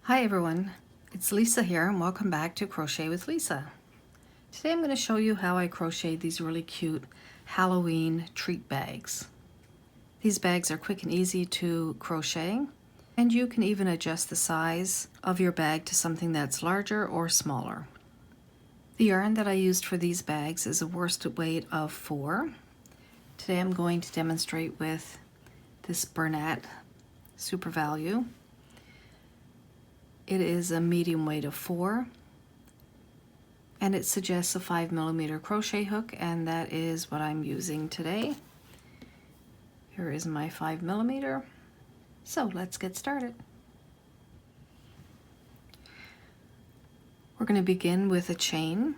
Hi everyone, it's Lisa here and welcome back to Crochet with Lisa. Today I'm going to show you how I crocheted these really cute Halloween treat bags. These bags are quick and easy to crochet, and you can even adjust the size of your bag to something that's larger or smaller. The yarn that I used for these bags is a worsted weight of 4. Today I'm going to demonstrate with this Bernat Super Value. It is a medium weight of 4, and it suggests a 5mm crochet hook, and that is what I'm using today. Here is my 5mm. So let's get started. We're going to begin with a chain.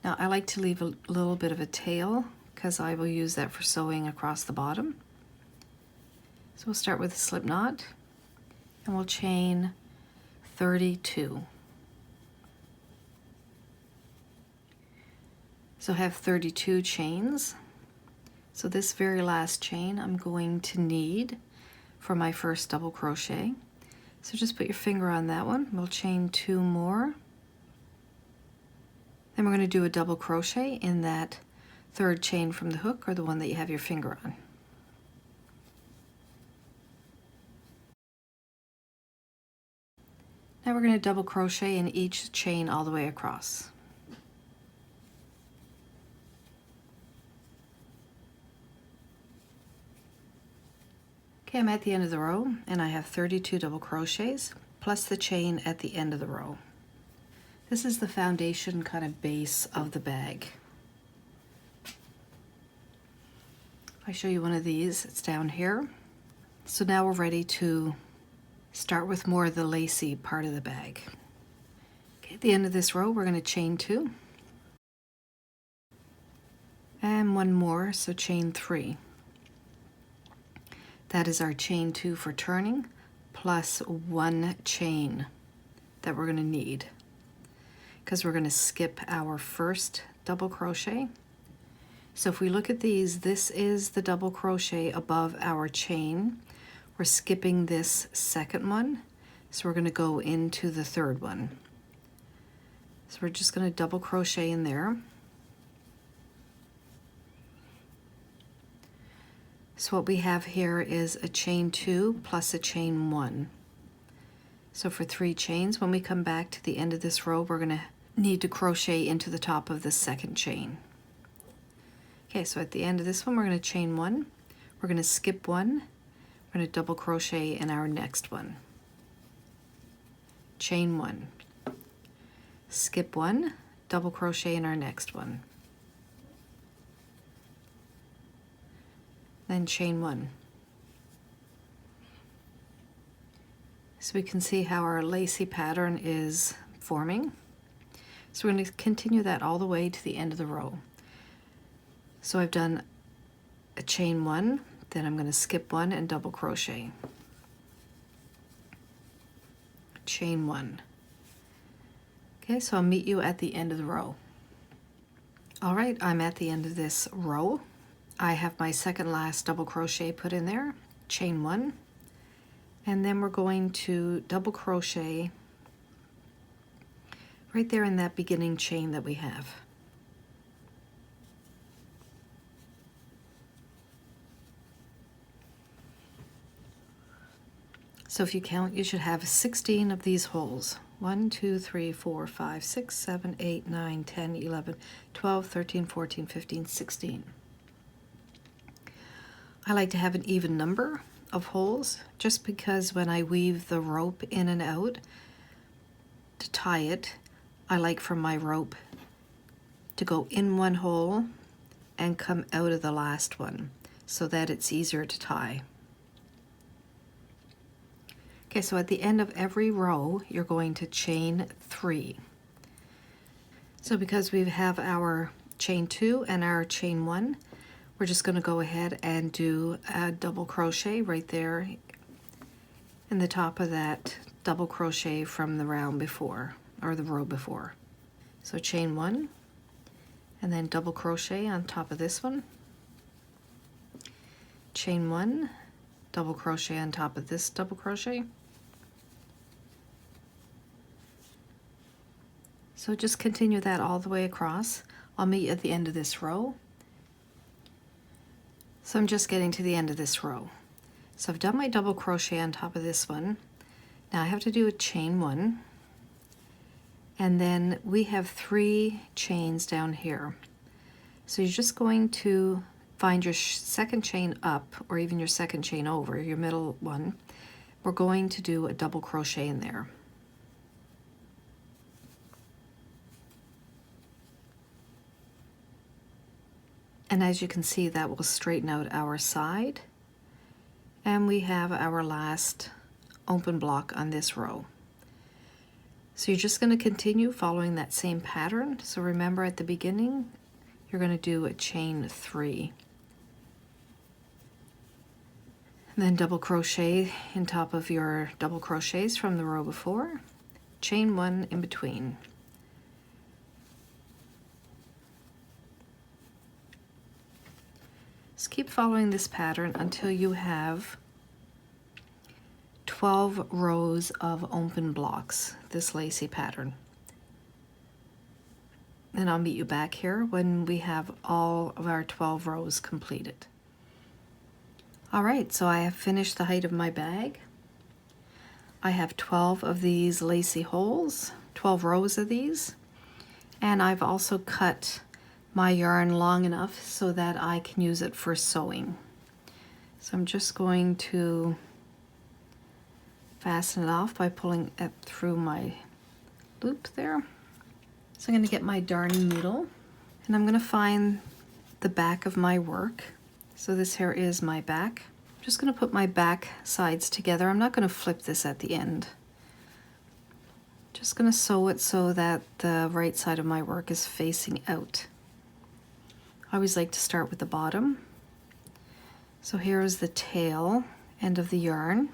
Now I like to leave a little bit of a tail because I will use that for sewing across the bottom. So we'll start with a slip knot and we'll chain 32. So I have 32 chains. So this very last chain I'm going to need for my first double crochet. So just put your finger on that one. We'll chain 2 more. Then we're going to do a double crochet in that third chain from the hook, or the one that you have your finger on. Now we're going to double crochet in each chain all the way across. Okay, I'm at the end of the row and I have 32 double crochets plus the chain at the end of the row. This is the foundation kind of base of the bag. If I show you one of these, it's down here. So now we're ready to start with more of the lacy part of the bag. Okay, at the end of this row we're going to chain 2 and 1 more, so chain 3. That is our chain 2 for turning, plus 1 chain that we're going to need, because we're going to skip our first double crochet. So if we look at these, this is the double crochet above our chain. We're skipping this second one, so we're going to go into the third one. So we're just going to double crochet in there. So what we have here is a chain 2 plus a chain 1. So for 3 chains, when we come back to the end of this row, we're going to need to crochet into the top of the second chain. Okay, so at the end of this one, we're going to chain 1. We're going to skip 1. We're going to double crochet in our next one. Chain 1. Skip 1, double crochet in our next one. Then chain 1. So we can see how our lacy pattern is forming. So we're going to continue that all the way to the end of the row. So I've done a chain 1, then I'm going to skip 1 and double crochet. Chain 1. Okay, so I'll meet you at the end of the row. All right, I'm at the end of this row. I have my second last double crochet put in there, chain 1, and then we're going to double crochet right there in that beginning chain that we have. So if you count, you should have 16 of these holes. 1, 2, 3, 4, 5, 6, 7, 8, 9, 10, 11, 12, 13, 14, 15, 16. I like to have an even number of holes just because when I weave the rope in and out to tie it, I like for my rope to go in one hole and come out of the last one so that it's easier to tie. Okay, so at the end of every row, you're going to chain 3. So because we have our chain 2 and our chain 1, we're just going to go ahead and do a double crochet right there in the top of that double crochet from the round before, or the row before. So chain 1, and then double crochet on top of this one. Chain 1, double crochet on top of this double crochet. So just continue that all the way across. I'll meet you at the end of this row. So I'm just getting to the end of this row. So I've done my double crochet on top of this one. Now I have to do a chain 1, and then we have 3 chains down here. So you're just going to find your second chain up, or even your second chain over, your middle one. We're going to do a double crochet in there. And as you can see, that will straighten out our side. And we have our last open block on this row. So you're just going to continue following that same pattern. So remember, at the beginning, you're going to do a chain 3. And then double crochet in top of your double crochets from the row before. Chain 1 in between. Just keep following this pattern until you have 12 rows of open blocks, this lacy pattern. Then I'll meet you back here when we have all of our 12 rows completed. All right, so I have finished the height of my bag. I have 12 of these lacy holes, 12 rows of these, and I've also cut my yarn long enough so that I can use it for sewing. So I'm just going to fasten it off by pulling it through my loop there. So I'm going to get my darning needle, and I'm going to find the back of my work. So this here is my back. I'm just going to put my back sides together. I'm not going to flip this at the end. Just going to sew it so that the right side of my work is facing out. I always like to start with the bottom. So here is the tail end of the yarn.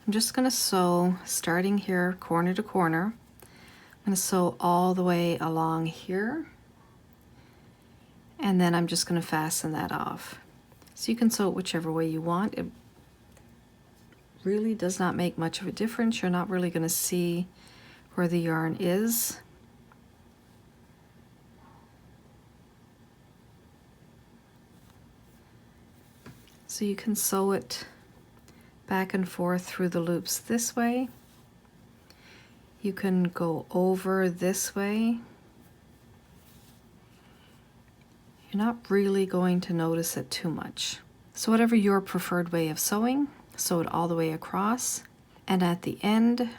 I'm just going to sew, starting here corner to corner. I'm going to sew all the way along here, and then I'm just going to fasten that off. So you can sew it whichever way you want. It really does not make much of a difference. You're not really going to see where the yarn is. So you can sew it back and forth through the loops this way. You can go over this way. You're not really going to notice it too much. So whatever your preferred way of sewing, sew it all the way across, and at the end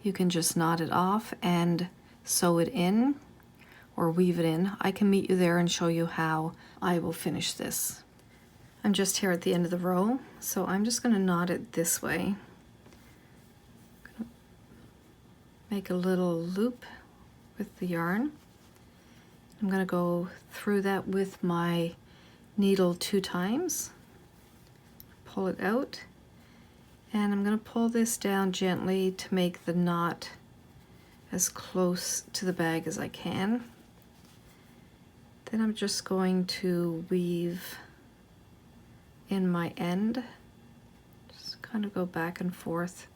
you can just knot it off and sew it in or weave it in. I can meet you there and show you how I will finish this. I'm just here at the end of the row, so I'm just going to knot it this way. Make a little loop with the yarn. I'm going to go through that with my needle 2 times, pull it out, and I'm going to pull this down gently to make the knot as close to the bag as I can. Then I'm just going to weave in my end, just kind of go back and forth.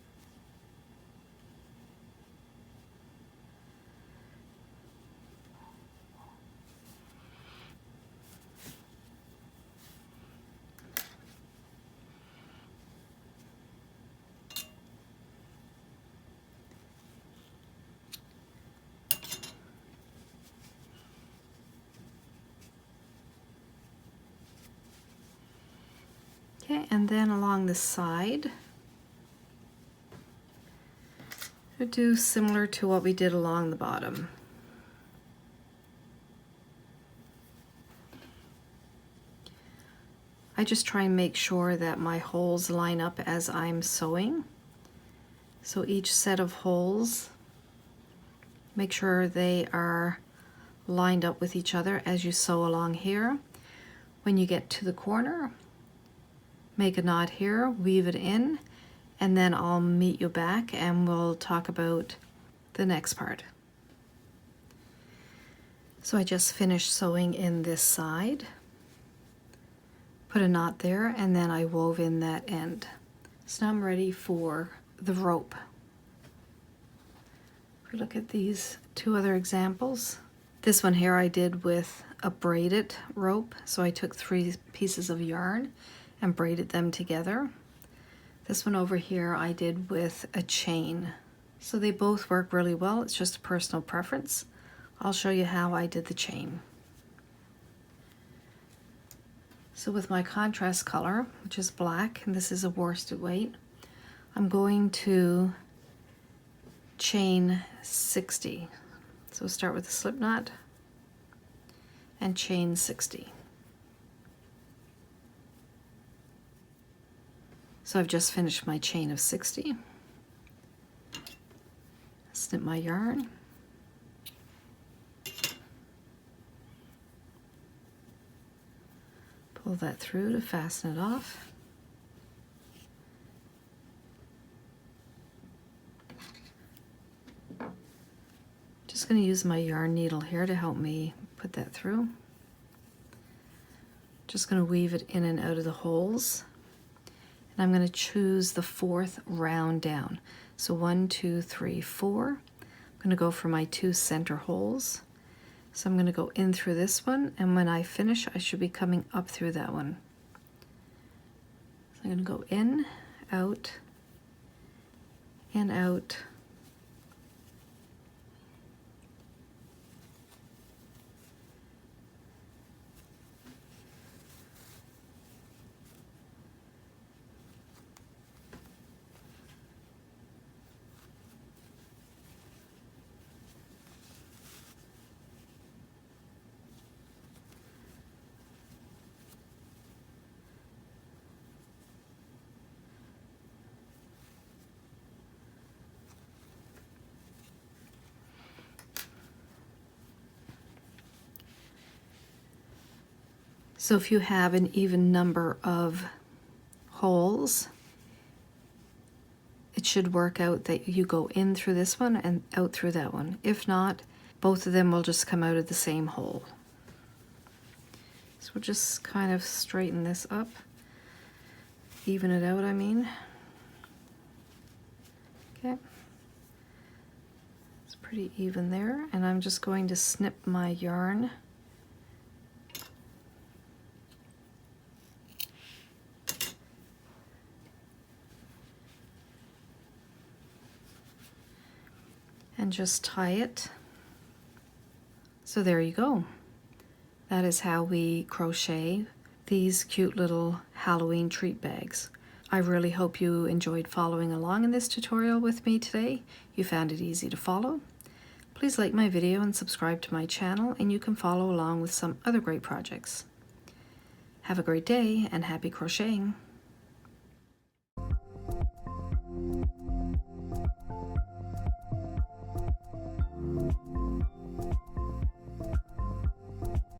Okay, and then along the side, we'll do similar to what we did along the bottom. I just try and make sure that my holes line up as I'm sewing. So each set of holes, make sure they are lined up with each other as you sew along here. When you get to the corner, make a knot here, weave it in, and then I'll meet you back and we'll talk about the next part. So I just finished sewing in this side, put a knot there, and then I wove in that end. So now I'm ready for the rope. we look at these two other examples. This one here I did with a braided rope. So I took 3 pieces of yarn and braided them together. This one over here I did with a chain. So they both work really well. It's just a personal preference. I'll show you how I did the chain. So with my contrast color, which is black, and this is a worsted weight, I'm going to chain 60. So start with a slip knot and chain 60. So I've just finished my chain of 60. Snip my yarn. Pull that through to fasten it off. Just going to use my yarn needle here to help me put that through. Just going to weave it in and out of the holes. And I'm going to choose the 4th round down. So 1, 2, 3, 4. I'm going to go for my 2 center holes. So I'm going to go in through this one, and when I finish, I should be coming up through that one. So I'm going to go in, out, and out. So if you have an even number of holes, it should work out that you go in through this one and out through that one. If not, both of them will just come out of the same hole. So we'll just kind of straighten this up, even it out, I mean. Okay. It's pretty even there, and I'm just going to snip my yarn. And just tie it. So there you go. That is how we crochet these cute little Halloween treat bags. I really hope you enjoyed following along in this tutorial with me today. You found it easy to follow. Please like my video and subscribe to my channel, and you can follow along with some other great projects. Have a great day and happy crocheting!